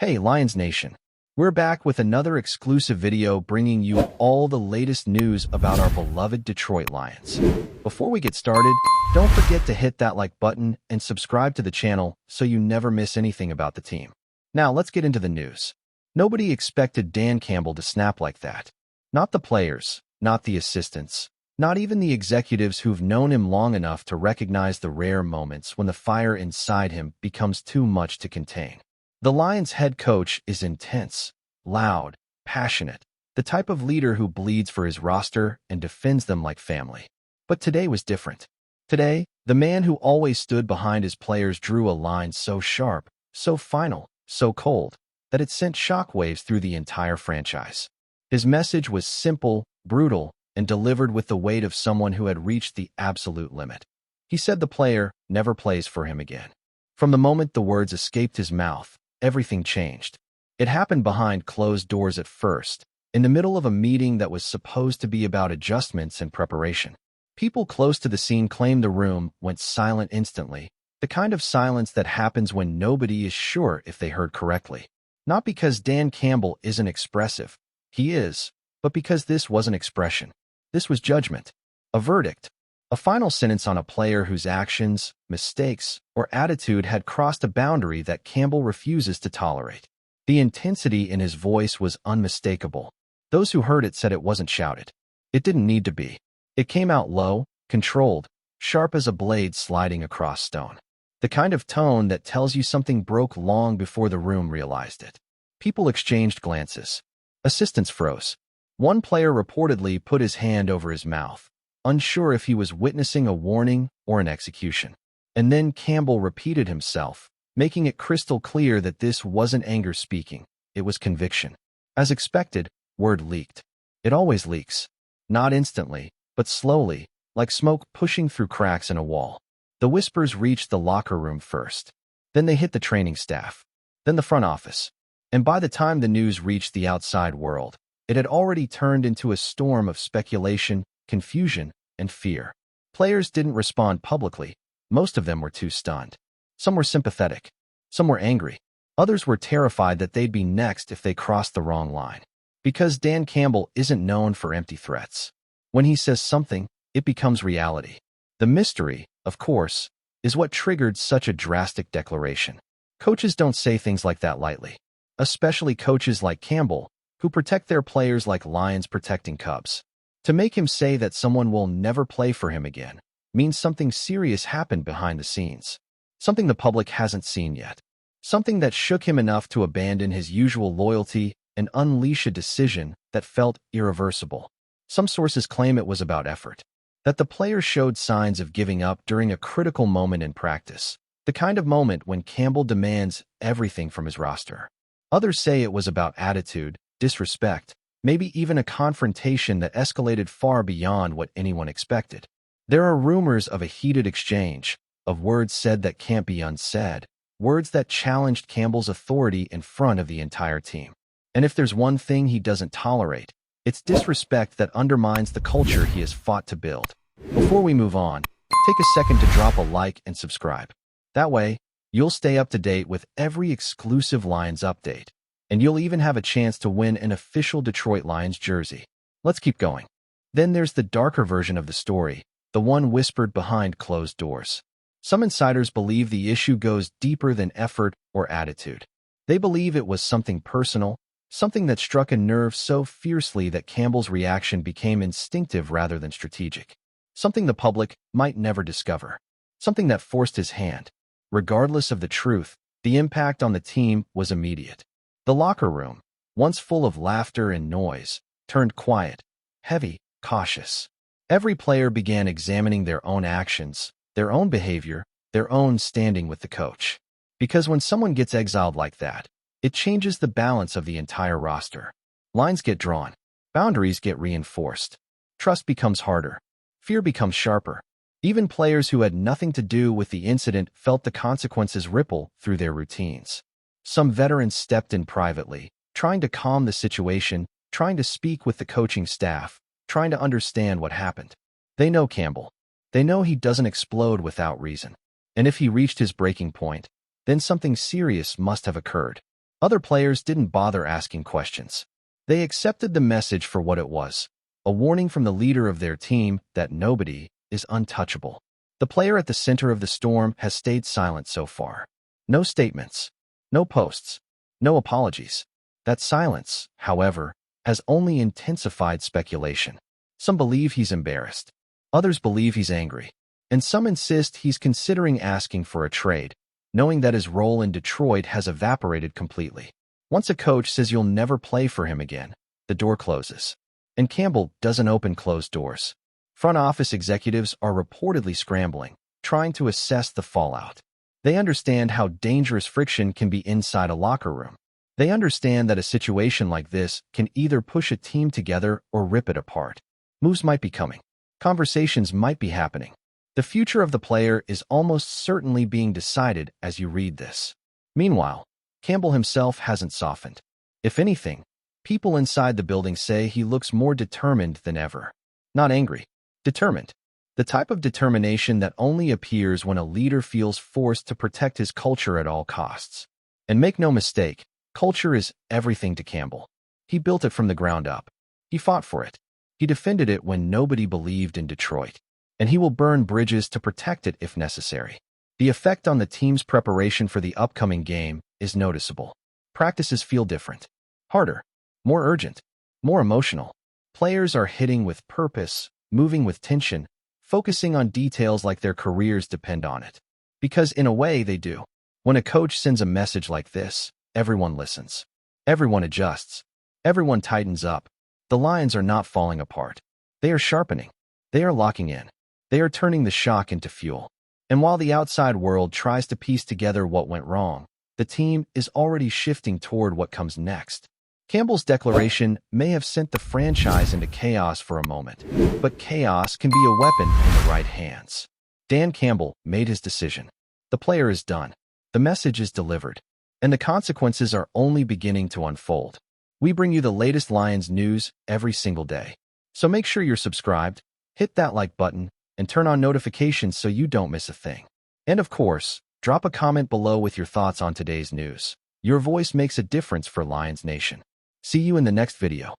Hey, Lions Nation! We're back with another exclusive video bringing you all the latest news about our beloved Detroit Lions. Before we get started, don't forget to hit that like button and subscribe to the channel so you never miss anything about the team. Now, let's get into the news. Nobody expected Dan Campbell to snap like that. Not the players, not the assistants, not even the executives who've known him long enough to recognize the rare moments when the fire inside him becomes too much to contain. The Lions head coach is intense, loud, passionate, the type of leader who bleeds for his roster and defends them like family. But today was different. Today, the man who always stood behind his players drew a line so sharp, so final, so cold, that it sent shockwaves through the entire franchise. His message was simple, brutal, and delivered with the weight of someone who had reached the absolute limit. He said the player never plays for him again. From the moment the words escaped his mouth, everything changed. It happened behind closed doors at first, in the middle of a meeting that was supposed to be about adjustments and preparation. People close to the scene claimed the room went silent instantly, the kind of silence that happens when nobody is sure if they heard correctly. Not because Dan Campbell isn't expressive. He is, but because this wasn't expression. This was judgment, a verdict, a final sentence on a player whose actions, mistakes, or attitude had crossed a boundary that Campbell refuses to tolerate. The intensity in his voice was unmistakable. Those who heard it said it wasn't shouted. It didn't need to be. It came out low, controlled, sharp as a blade sliding across stone. The kind of tone that tells you something broke long before the room realized it. People exchanged glances. Assistants froze. One player reportedly put his hand over his mouth, unsure if he was witnessing a warning or an execution. And then Campbell repeated himself, making it crystal clear that this wasn't anger speaking, it was conviction. As expected, word leaked. It always leaks. Not instantly, but slowly, like smoke pushing through cracks in a wall. The whispers reached the locker room first. Then they hit the training staff. Then the front office. And by the time the news reached the outside world, it had already turned into a storm of speculation, confusion, and fear. Players didn't respond publicly. Most of them were too stunned. Some were sympathetic. Some were angry. Others were terrified that they'd be next if they crossed the wrong line. Because Dan Campbell isn't known for empty threats. When he says something, it becomes reality. The mystery, of course, is what triggered such a drastic declaration. Coaches don't say things like that lightly. Especially coaches like Campbell, who protect their players like lions protecting cubs. To make him say that someone will never play for him again means something serious happened behind the scenes. Something the public hasn't seen yet. Something that shook him enough to abandon his usual loyalty and unleash a decision that felt irreversible. Some sources claim it was about effort. That the player showed signs of giving up during a critical moment in practice. The kind of moment when Campbell demands everything from his roster. Others say it was about attitude, disrespect, maybe even a confrontation that escalated far beyond what anyone expected. There are rumors of a heated exchange, of words said that can't be unsaid, words that challenged Campbell's authority in front of the entire team. And if there's one thing he doesn't tolerate, it's disrespect that undermines the culture he has fought to build. Before we move on, take a second to drop a like and subscribe. That way, you'll stay up to date with every exclusive Lions update. And you'll even have a chance to win an official Detroit Lions jersey. Let's keep going. Then there's the darker version of the story, the one whispered behind closed doors. Some insiders believe the issue goes deeper than effort or attitude. They believe it was something personal, something that struck a nerve so fiercely that Campbell's reaction became instinctive rather than strategic. Something the public might never discover. Something that forced his hand. Regardless of the truth, the impact on the team was immediate. The locker room, once full of laughter and noise, turned quiet, heavy, cautious. Every player began examining their own actions, their own behavior, their own standing with the coach. Because when someone gets exiled like that, it changes the balance of the entire roster. Lines get drawn. Boundaries get reinforced. Trust becomes harder. Fear becomes sharper. Even players who had nothing to do with the incident felt the consequences ripple through their routines. Some veterans stepped in privately, trying to calm the situation, trying to speak with the coaching staff, trying to understand what happened. They know Campbell. They know he doesn't explode without reason. And if he reached his breaking point, then something serious must have occurred. Other players didn't bother asking questions. They accepted the message for what it was, a warning from the leader of their team that nobody is untouchable. The player at the center of the storm has stayed silent so far. No statements, no posts, no apologies. That silence, however, has only intensified speculation. Some believe he's embarrassed. Others believe he's angry. And some insist he's considering asking for a trade, knowing that his role in Detroit has evaporated completely. Once a coach says you'll never play for him again, the door closes. And Campbell doesn't open closed doors. Front office executives are reportedly scrambling, trying to assess the fallout. They understand how dangerous friction can be inside a locker room. They understand that a situation like this can either push a team together or rip it apart. Moves might be coming. Conversations might be happening. The future of the player is almost certainly being decided as you read this. Meanwhile, Campbell himself hasn't softened. If anything, people inside the building say he looks more determined than ever. Not angry, determined. The type of determination that only appears when a leader feels forced to protect his culture at all costs. And make no mistake, culture is everything to Campbell. He built it from the ground up. He fought for it. He defended it when nobody believed in Detroit. And he will burn bridges to protect it if necessary. The effect on the team's preparation for the upcoming game is noticeable. Practices feel different, harder, more urgent, more emotional. Players are hitting with purpose, moving with tension, focusing on details like their careers depend on it. Because in a way they do. When a coach sends a message like this, everyone listens. Everyone adjusts. Everyone tightens up. The lines are not falling apart. They are sharpening. They are locking in. They are turning the shock into fuel. And while the outside world tries to piece together what went wrong, the team is already shifting toward what comes next. Campbell's declaration may have sent the franchise into chaos for a moment, but chaos can be a weapon in the right hands. Dan Campbell made his decision. The player is done. The message is delivered. And the consequences are only beginning to unfold. We bring you the latest Lions news every single day. So make sure you're subscribed, hit that like button, and turn on notifications so you don't miss a thing. And of course, drop a comment below with your thoughts on today's news. Your voice makes a difference for Lions Nation. See you in the next video.